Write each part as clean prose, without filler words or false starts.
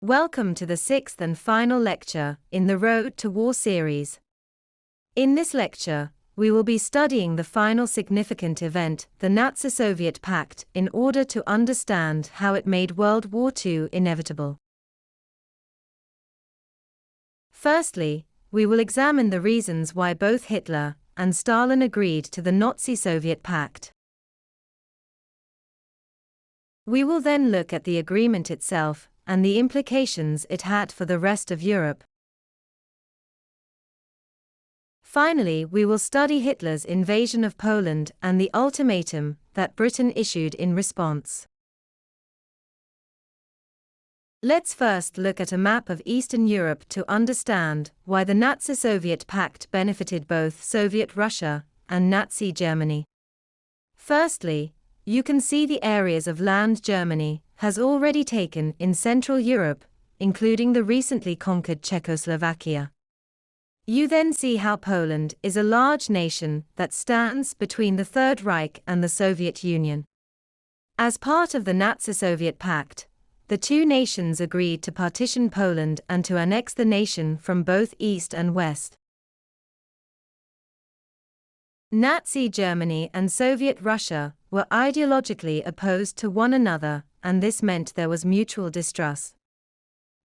Welcome to the sixth and final lecture in the Road to War series. In this lecture, we will be studying the final significant event, the Nazi-Soviet Pact, in order to understand how it made World War II inevitable. Firstly, we will examine the reasons why both Hitler and Stalin agreed to the Nazi-Soviet Pact. We will then look at the agreement itself and the implications it had for the rest of Europe. Finally, we will study Hitler's invasion of Poland and the ultimatum that Britain issued in response. Let's first look at a map of Eastern Europe to understand why the Nazi-Soviet Pact benefited both Soviet Russia and Nazi Germany. Firstly, you can see the areas of land Germany has already taken in Central Europe, including the recently conquered Czechoslovakia. You then see how Poland is a large nation that stands between the Third Reich and the Soviet Union. As part of the Nazi-Soviet Pact, the two nations agreed to partition Poland and to annex the nation from both east and west. Nazi Germany and Soviet Russia were ideologically opposed to one another, and this meant there was mutual distrust.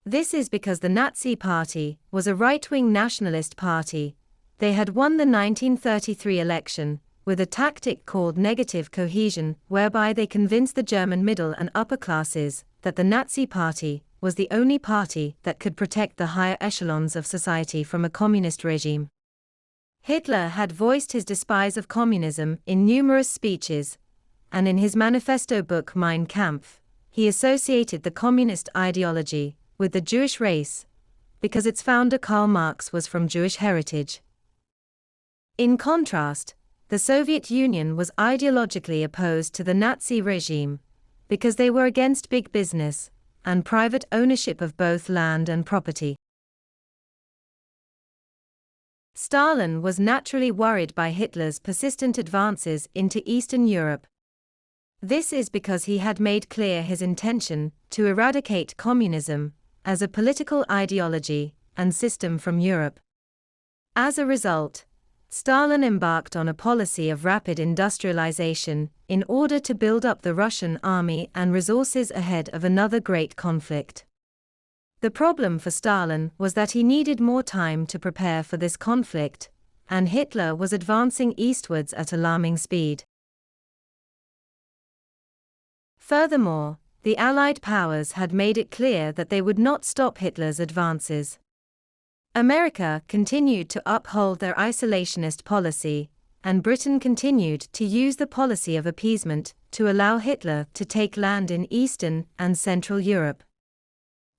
This is because the Nazi Party was a right-wing nationalist party. They had won the 1933 election with a tactic called negative cohesion, whereby they convinced the German middle and upper classes that the Nazi Party was the only party that could protect the higher echelons of society from a communist regime. Hitler had voiced his despise of communism in numerous speeches, and in his manifesto book Mein Kampf, he associated the communist ideology with the Jewish race, because its founder Karl Marx was from Jewish heritage. In contrast, the Soviet Union was ideologically opposed to the Nazi regime, because they were against big business and private ownership of both land and property. Stalin was naturally worried by Hitler's persistent advances into Eastern Europe. This is because he had made clear his intention to eradicate communism as a political ideology and system from Europe. As a result, Stalin embarked on a policy of rapid industrialization in order to build up the Russian army and resources ahead of another great conflict. The problem for Stalin was that he needed more time to prepare for this conflict, and Hitler was advancing eastwards at alarming speed. Furthermore, the Allied powers had made it clear that they would not stop Hitler's advances. America continued to uphold their isolationist policy, and Britain continued to use the policy of appeasement to allow Hitler to take land in Eastern and Central Europe.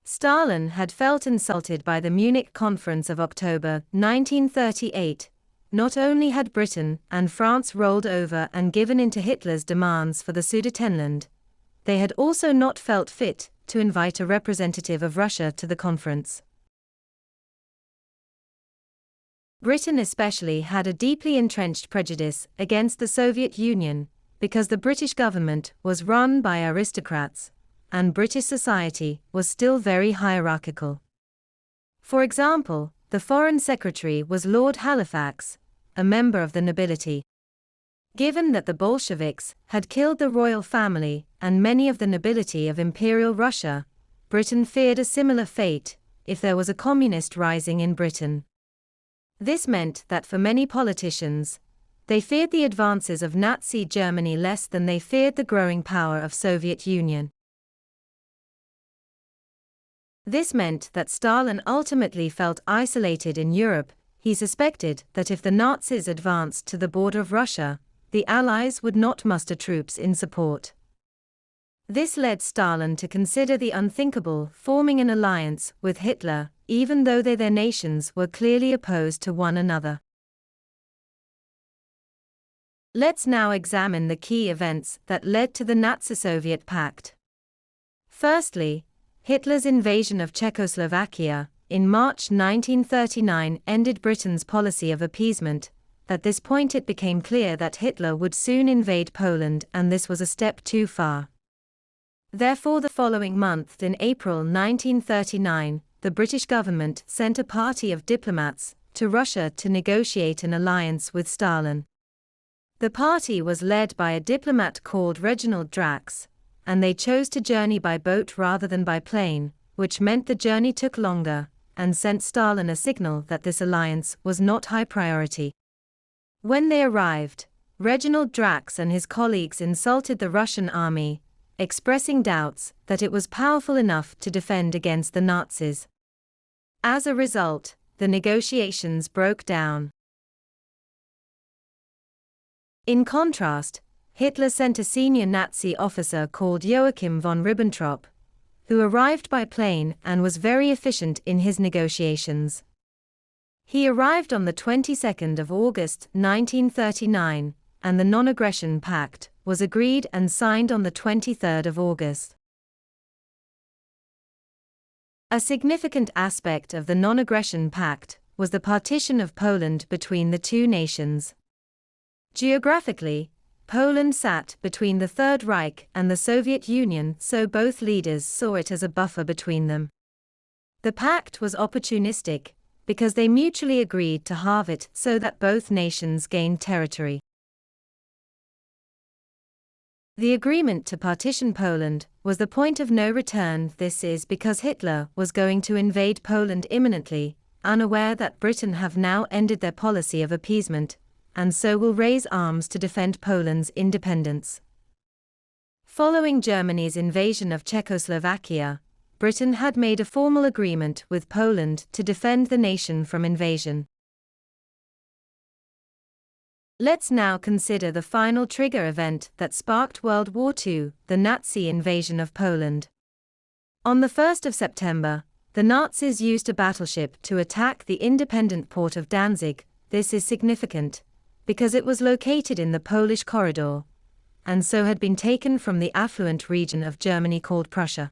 Stalin had felt insulted by the Munich Conference of October 1938. Not only had Britain and France rolled over and given in to Hitler's demands for the Sudetenland, they had also not felt fit to invite a representative of Russia to the conference. Britain especially had a deeply entrenched prejudice against the Soviet Union, because the British government was run by aristocrats, and British society was still very hierarchical. For example, the Foreign Secretary was Lord Halifax, a member of the nobility. Given that the Bolsheviks had killed the royal family and many of the nobility of Imperial Russia, Britain feared a similar fate if there was a communist rising in Britain. This meant that for many politicians, they feared the advances of Nazi Germany less than they feared the growing power of Soviet Union. This meant that Stalin ultimately felt isolated in Europe. He suspected that if the Nazis advanced to the border of Russia, the Allies would not muster troops in support. This led Stalin to consider the unthinkable, forming an alliance with Hitler, even though their nations were clearly opposed to one another. Let's now examine the key events that led to the Nazi-Soviet Pact. Firstly, Hitler's invasion of Czechoslovakia in March 1939 ended Britain's policy of appeasement. At this point it became clear that Hitler would soon invade Poland, and this was a step too far. Therefore, the following month, in April 1939, the British government sent a party of diplomats to Russia to negotiate an alliance with Stalin. The party was led by a diplomat called Reginald Drax, and they chose to journey by boat rather than by plane, which meant the journey took longer, and sent Stalin a signal that this alliance was not high priority. When they arrived, Reginald Drax and his colleagues insulted the Russian army, expressing doubts that it was powerful enough to defend against the Nazis. As a result, the negotiations broke down. In contrast, Hitler sent a senior Nazi officer called Joachim von Ribbentrop, who arrived by plane and was very efficient in his negotiations. He arrived on the 22nd of August 1939, and the Non-Aggression Pact was agreed and signed on the 23rd of August. A significant aspect of the Non-Aggression Pact was the partition of Poland between the two nations. Geographically, Poland sat between the Third Reich and the Soviet Union, so both leaders saw it as a buffer between them. The pact was opportunistic, because they mutually agreed to halve it so that both nations gained territory. The agreement to partition Poland was the point of no return. This is because Hitler was going to invade Poland imminently, unaware that Britain have now ended their policy of appeasement, and so will raise arms to defend Poland's independence. Following Germany's invasion of Czechoslovakia, Britain had made a formal agreement with Poland to defend the nation from invasion. Let's now consider the final trigger event that sparked World War II, the Nazi invasion of Poland. On the 1st of September, the Nazis used a battleship to attack the independent port of Danzig. This is significant, because it was located in the Polish corridor, and so had been taken from the affluent region of Germany called Prussia.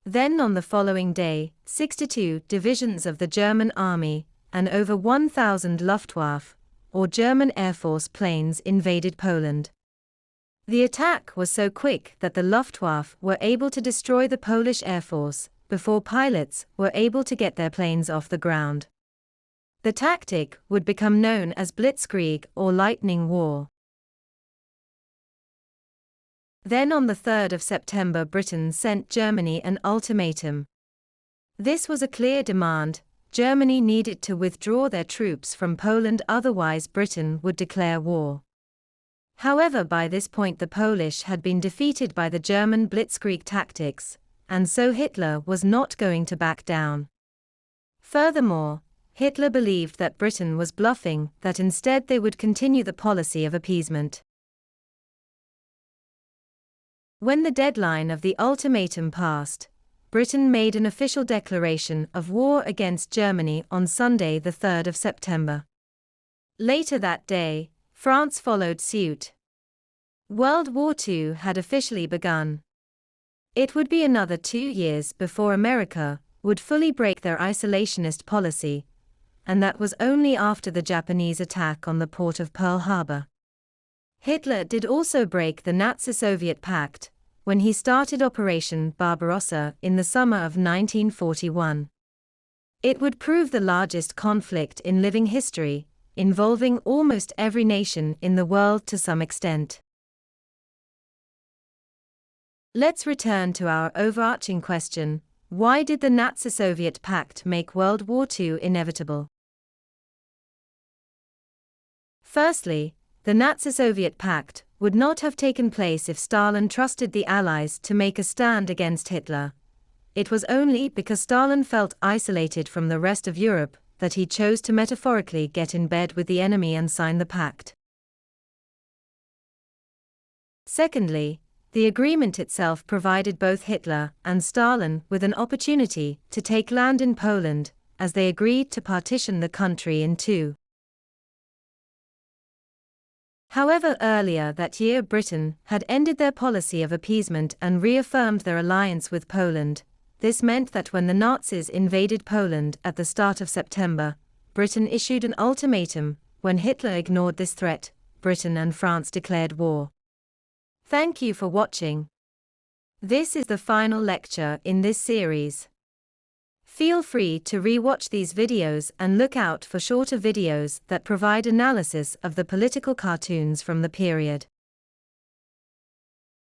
Then on the following day, 62 divisions of the German army, and over 1,000 Luftwaffe, or German Air Force planes invaded Poland. The attack was so quick that the Luftwaffe were able to destroy the Polish Air Force before pilots were able to get their planes off the ground. The tactic would become known as Blitzkrieg or Lightning War. Then on the 3rd of September, Britain sent Germany an ultimatum. This was a clear demand. Germany needed to withdraw their troops from Poland, otherwise Britain would declare war. However, by this point the Polish had been defeated by the German Blitzkrieg tactics, and so Hitler was not going to back down. Furthermore, Hitler believed that Britain was bluffing, that instead they would continue the policy of appeasement. When the deadline of the ultimatum passed, Britain made an official declaration of war against Germany on Sunday, the 3rd of September. Later that day, France followed suit. World War II had officially begun. It would be another 2 years before America would fully break their isolationist policy, and that was only after the Japanese attack on the port of Pearl Harbor. Hitler did also break the Nazi-Soviet Pact when he started Operation Barbarossa in the summer of 1941. It would prove the largest conflict in living history, involving almost every nation in the world to some extent. Let's return to our overarching question: why did the Nazi-Soviet Pact make World War II inevitable? Firstly, the Nazi-Soviet Pact would not have taken place if Stalin trusted the Allies to make a stand against Hitler. It was only because Stalin felt isolated from the rest of Europe that he chose to metaphorically get in bed with the enemy and sign the pact. Secondly, the agreement itself provided both Hitler and Stalin with an opportunity to take land in Poland, as they agreed to partition the country in two. However, earlier that year Britain had ended their policy of appeasement and reaffirmed their alliance with Poland. This meant that when the Nazis invaded Poland at the start of September, Britain issued an ultimatum. When Hitler ignored this threat, Britain and France declared war. Thank you for watching. This is the final lecture in this series. Feel free to re-watch these videos and look out for shorter videos that provide analysis of the political cartoons from the period.